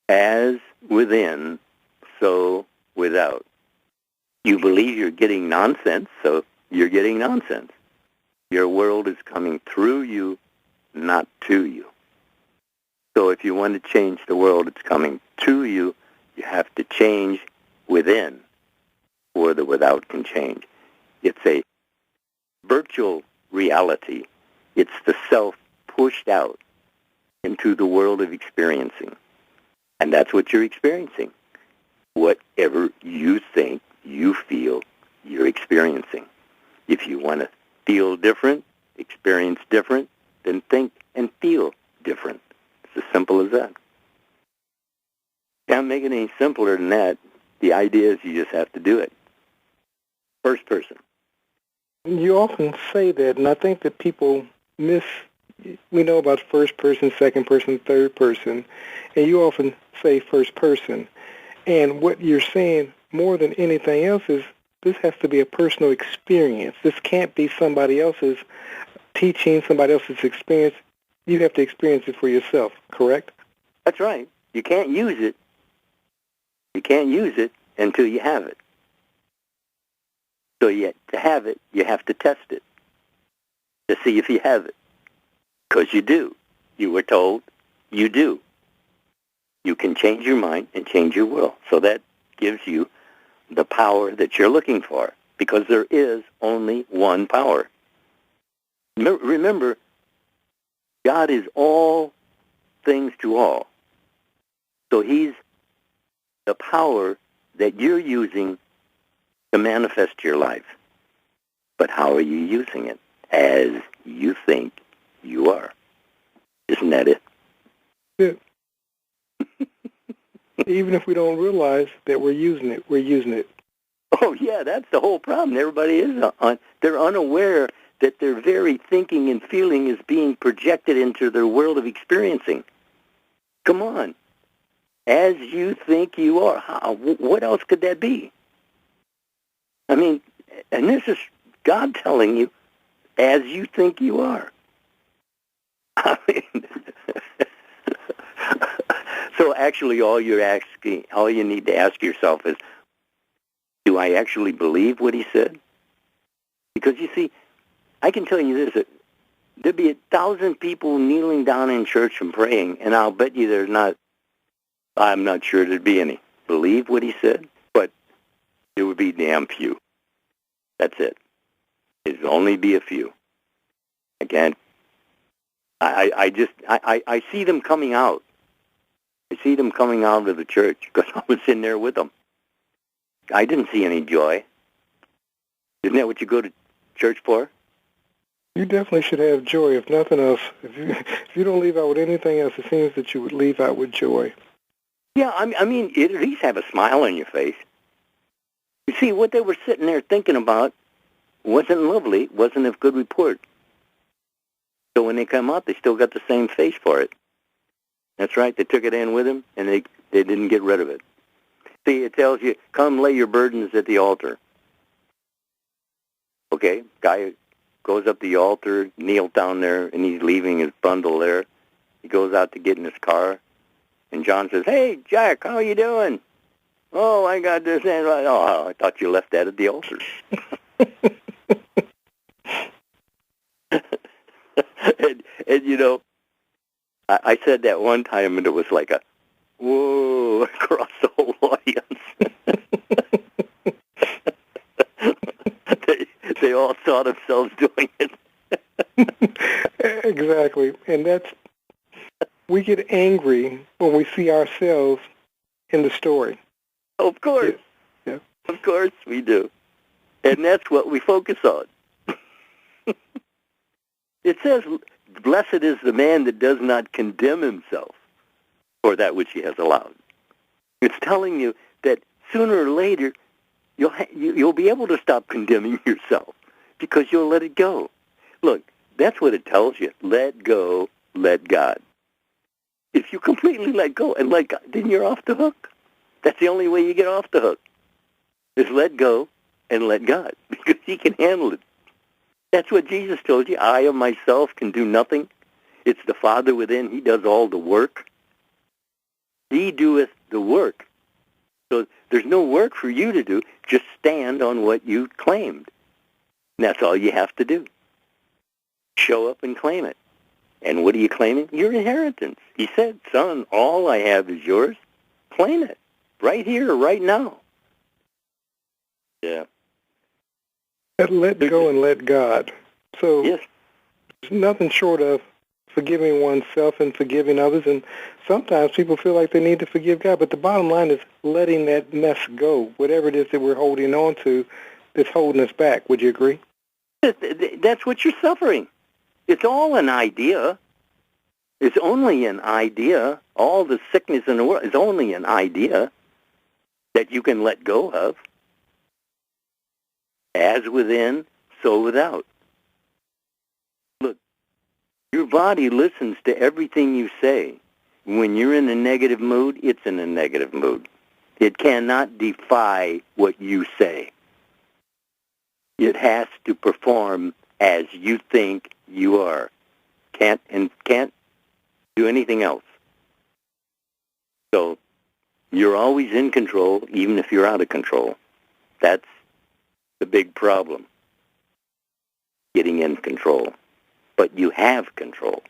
As within, so without. You believe you're getting nonsense, so you're getting nonsense. Your world is coming through you, not to you. So if you want to change the world, it's coming to you. You have to change within, or the without can change. It's a virtual reality. It's the self pushed out into the world of experiencing. And that's what you're experiencing. Whatever you think, you feel, you're experiencing. If you want to feel different, experience different, then think and feel different. It's as simple as that. Can't make it any simpler than that. The idea is you just have to do it. First person. You often say that, and I think that people we know about first person, second person, third person, and you often say first person. And what you're saying more than anything else is this has to be a personal experience. This can't be somebody else's teaching, somebody else's experience. You have to experience it for yourself, correct? That's right. You can't use it. You can't use it until you have it. So to have it, you have to test it to see if you have it. Because you do. You were told you do. You can change your mind and change your will. So that gives you the power that you're looking for, because there is only one power. Remember, God is all things to all. So he's the power that you're using to manifest your life. But how are you using it? As you think you are. Isn't that it? Yeah. Even if we don't realize that we're using it, we're using it. Oh, yeah, that's the whole problem. Everybody is they're unaware that their very thinking and feeling is being projected into their world of experiencing. Come on. As you think you are. What else could that be? I mean, and this is God telling you, as you think you are. I mean, so actually all you need to ask yourself is, do I actually believe what he said? Because you see, I can tell you this, there'd be 1,000 people kneeling down in church and praying, and I'll bet you I'm not sure there'd be any. Believe what he said, but there would be damn few. That's it. It'd only be a few. Again, I see them coming out. I see them coming out of the church because I was in there with them. I didn't see any joy. Isn't that what you go to church for? You definitely should have joy, if nothing else. If you don't leave out with anything else, it seems that you would leave out with joy. Yeah, I mean, at least have a smile on your face. You see, what they were sitting there thinking about wasn't lovely, wasn't of good report. So when they come out, they still got the same face for it. That's right, they took it in with them, and they didn't get rid of it. See, it tells you, come lay your burdens at the altar. Okay, guy goes up the altar, kneels down there, and he's leaving his bundle there. He goes out to get in his car, and John says, "Hey, Jack, how you doing?" "Oh, I got this." And "Oh, I thought you left that at the altar." and you know, I said that one time, and it was like a whoa across the whole audience. They all saw themselves doing it. Exactly, and we get angry when we see ourselves in the story. Of course. Yeah. Of course we do. And that's what we focus on. It says, blessed is the man that does not condemn himself for that which he has allowed. It's telling you that sooner or later you'll be able to stop condemning yourself because you'll let it go. Look, that's what it tells you. Let go, let God. If you completely let go and let God, then you're off the hook. That's the only way you get off the hook, is let go and let God, because he can handle it. That's what Jesus told you. I of myself can do nothing. It's the Father within. He does all the work. He he doeth the work. So there's no work for you to do. Just stand on what you claimed. And that's all you have to do. Show up and claim it. And what are you claiming? Your inheritance. He said, son, all I have is yours. Claim it. Right here, right now. Yeah. Let go and let God. So yes. There's nothing short of forgiving oneself and forgiving others. And sometimes people feel like they need to forgive God. But the bottom line is letting that mess go, whatever it is that we're holding on to that's holding us back. Would you agree? That's what you're suffering. It's all an idea. It's only an idea. All the sickness in the world is only an idea that you can let go of. As within, so without. Look, your body listens to everything you say. When you're in a negative mood, it's in a negative mood. It cannot defy what you say. It has to perform as you think you are. Can't do anything else. So you're always in control, even if you're out of control. That's the big problem, getting in control. But you have control.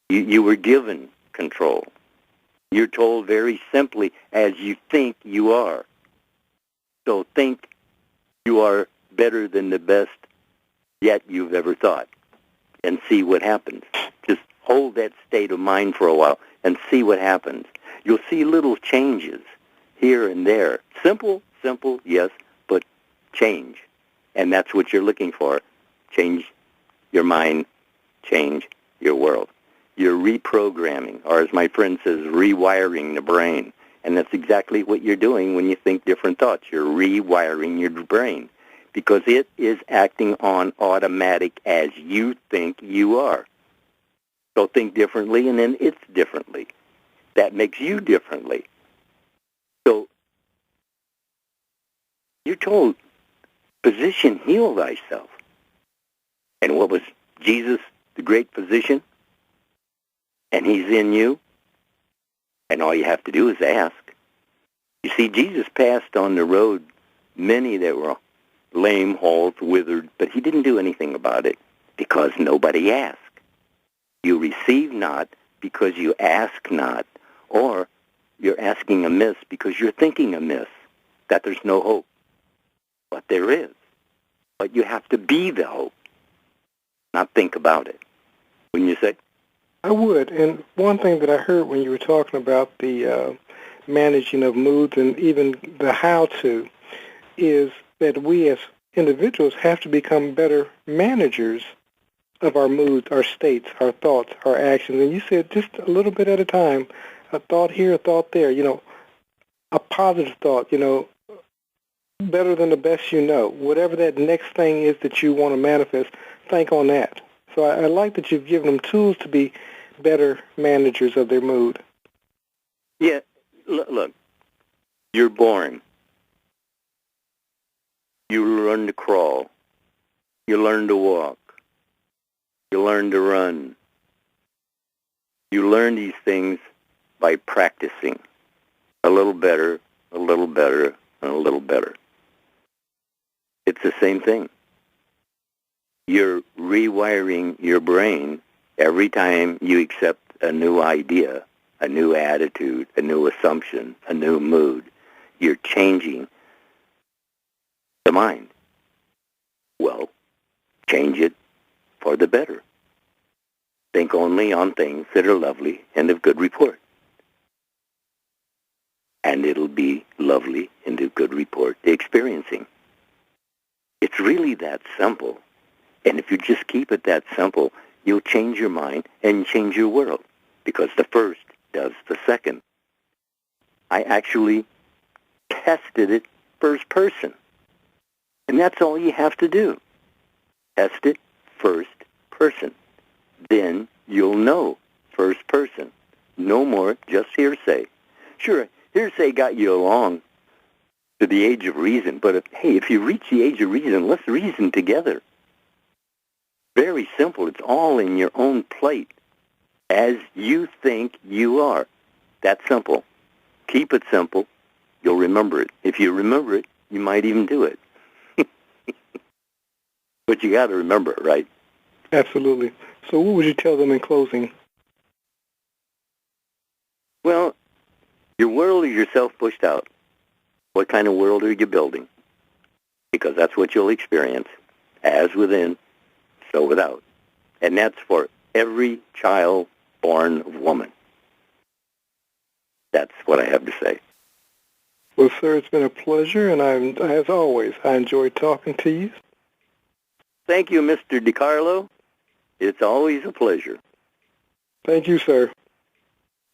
You were given control. You're told very simply, as you think you are. So think you are better than the best yet you've ever thought, and see what happens. Just hold that state of mind for a while and see what happens. You'll see little changes here and there. Simple, yes, but change. And that's what you're looking for. Change your mind, change your world. You're reprogramming, or as my friend says, rewiring the brain. And that's exactly what you're doing when you think different thoughts. You're rewiring your brain because it is acting on automatic as you think you are. So think differently, and then it's differently. That makes you differently. So you're told, physician, heal thyself. And what was Jesus, the great physician? And he's in you. And all you have to do is ask. You see, Jesus passed on the road many that were lame, halt, withered, but he didn't do anything about it because nobody asked. You receive not because you ask not, or you're asking amiss because you're thinking amiss, that there's no hope. But there is. But you have to be the hope, not think about it. Wouldn't you say? I would. And one thing that I heard when you were talking about the managing of moods and even the how-to is that we as individuals have to become better managers of our moods, our states, our thoughts, our actions. And you said just a little bit at a time, a thought here, a thought there, a positive thought, better than the best you know. Whatever that next thing is that you want to manifest, think on that. So I like that you've given them tools to be better managers of their mood. Yeah, look, you're born. You learn to crawl. You learn to walk. You learn to run. You learn these things by practicing. A little better, a little better, and a little better. It's the same thing. You're rewiring your brain every time you accept a new idea, a new attitude, a new assumption, a new mood. You're changing the mind. Well, change it for the better. Think only on things that are lovely and of good report. And it'll be lovely and of good report experiencing. It's really that simple. And if you just keep it that simple, you'll change your mind and change your world, because the first does the second. I actually tested it first person. And that's all you have to do. Test it first person. Then you'll know first person. No more just hearsay. Sure, hearsay got you along to the age of reason, but if you reach the age of reason, let's reason together. Very simple. It's all in your own plate, as you think you are. That simple. Keep it simple. You'll remember it. If you remember it, you might even do it. But you got to remember it, right? Absolutely. So what would you tell them in closing? Well, your world is yourself pushed out. What kind of world are you building? Because that's what you'll experience, as within, so without. And that's for every child born of woman. That's what I have to say. Well, sir, it's been a pleasure, and as always, I enjoyed talking to you. Thank you, Mr. DeCarlo. It's always a pleasure. Thank you, sir.